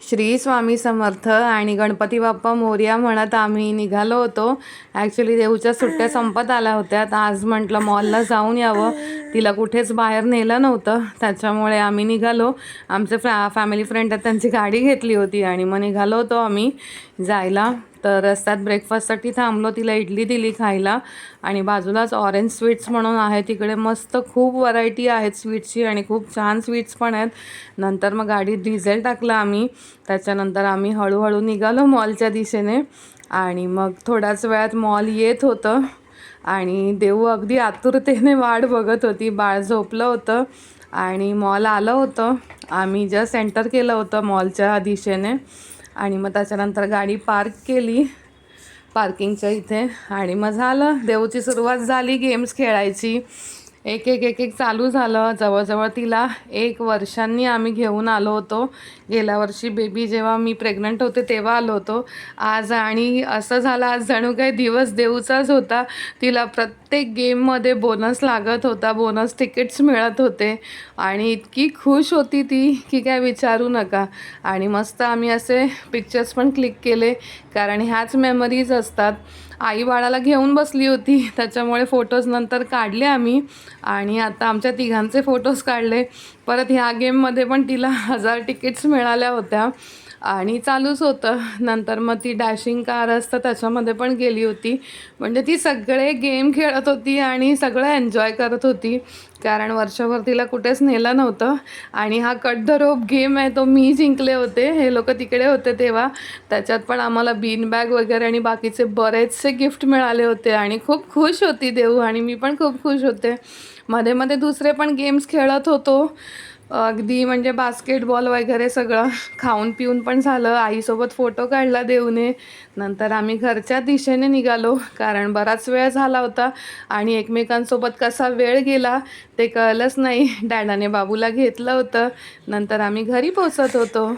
श्री स्वामी समर्थ आणि गणपती बाप्पा मोरया म्हणत आम्ही निघालो होतो. ॲक्च्युली देऊच्या सुट्ट्या संपत आल्या होत्या. तर आज म्हटलं मॉलला जाऊन यावं. तिला कुठेच बाहेर नेलं नव्हतं, त्याच्यामुळे आम्ही निघालो. आमचे फॅमिली फ्रेंड आहेत, त्यांची गाडी घेतली होती आणि मग निघालो होतो आम्ही जायला. तर रस्त्यात ब्रेकफास्टसाठी थांबलो, तिला इडली दिली खायला आणि बाजूलाच ऑरेंज स्वीट्स म्हणून आहे, तिकडे मस्त खूप व्हरायटी आहेत स्वीट्सची आणि खूप छान स्वीट्स पण आहेत. नंतर मग गाडीत डिझेल टाकलं आम्ही. त्याच्यानंतर आम्ही हळूहळू निघालो मॉलच्या दिशेने आणि मग थोड्याच वेळात मॉल येत होतं आणि देऊ अगदी आतुरतेने वाट बघत होती. बाळ झोपलं होतं आणि मॉल आलं होतं. आम्ही जस्ट एंटर केलं होतं मॉलच्या दिशेने आणि मग त्याच्यानंतर गाडी पार्क केली पार्किंगच्या इथे आणि मग झालं, देऊची सुरुवात झाली गेम्स खेळायची. एक एक एक एक चालू झालं. जवळजवळ तिला 1 वर्षांनी आम्ही घेऊन आलो होतो. गेल्या वर्षी बेबी जेव्हा मी प्रेग्नंट होते तेव्हा आलो होतो. आज आणि असं झालं, आज जणू काही दिवस देऊचाच होता. तिला प्रत्येक गेममध्ये बोनस लागत होता, बोनस तिकीट्स मिळत होते आणि इतकी खुश होती ती की काय विचारू नका. आणि मस्त आम्ही असे पिक्चर्स पण क्लिक केले, कारण ह्याच मेमरीज असतात. आई बाळाला घेऊन बसली होती, त्याच्यामुळे फोटोज नंतर काढले आम्ही आणि आता आमच्या तिघांचे फोटोज काढले. परत ह्या गेममध्ये पण तिला 1000 तिकीट्स मिळाल्या होत्या आणि चालूच होतं. नंतर मग ती डॅशिंग कार असतं त्याच्यामध्ये पण गेली होती. म्हणजे ती सगळे गेम खेळत होती आणि सगळं एन्जॉय करत होती, कारण वर्षभर तिला कुठेच नेलं नव्हतं. आणि हा कट द रोप गेम आहे, तो मी जिंकले होते, हे लोक तिकडे होते तेव्हा. त्याच्यात पण आम्हाला बीन बॅग वगैरे आणि बाकीचे बरेचसे गिफ्ट मिळाले होते आणि खूप खुश होती देऊ आणि मी पण खूप खुश होते. मध्ये मध्ये दुसरे पण गेम्स खेळत होतो अगदी, म्हणजे बास्केटबॉल वगैरे सगळं. खाऊन पिऊन पण झालं. आईसोबत फोटो काढला देऊने. नंतर आम्ही घरच्या दिशेने निघालो, कारण बराच वेळ झाला होता आणि एकमेकांसोबत कसा वेळ गेला ते कळलंच नाही. डॅडाने बाबूला घेतलं होतं. नंतर आम्ही घरी पोचत होतो.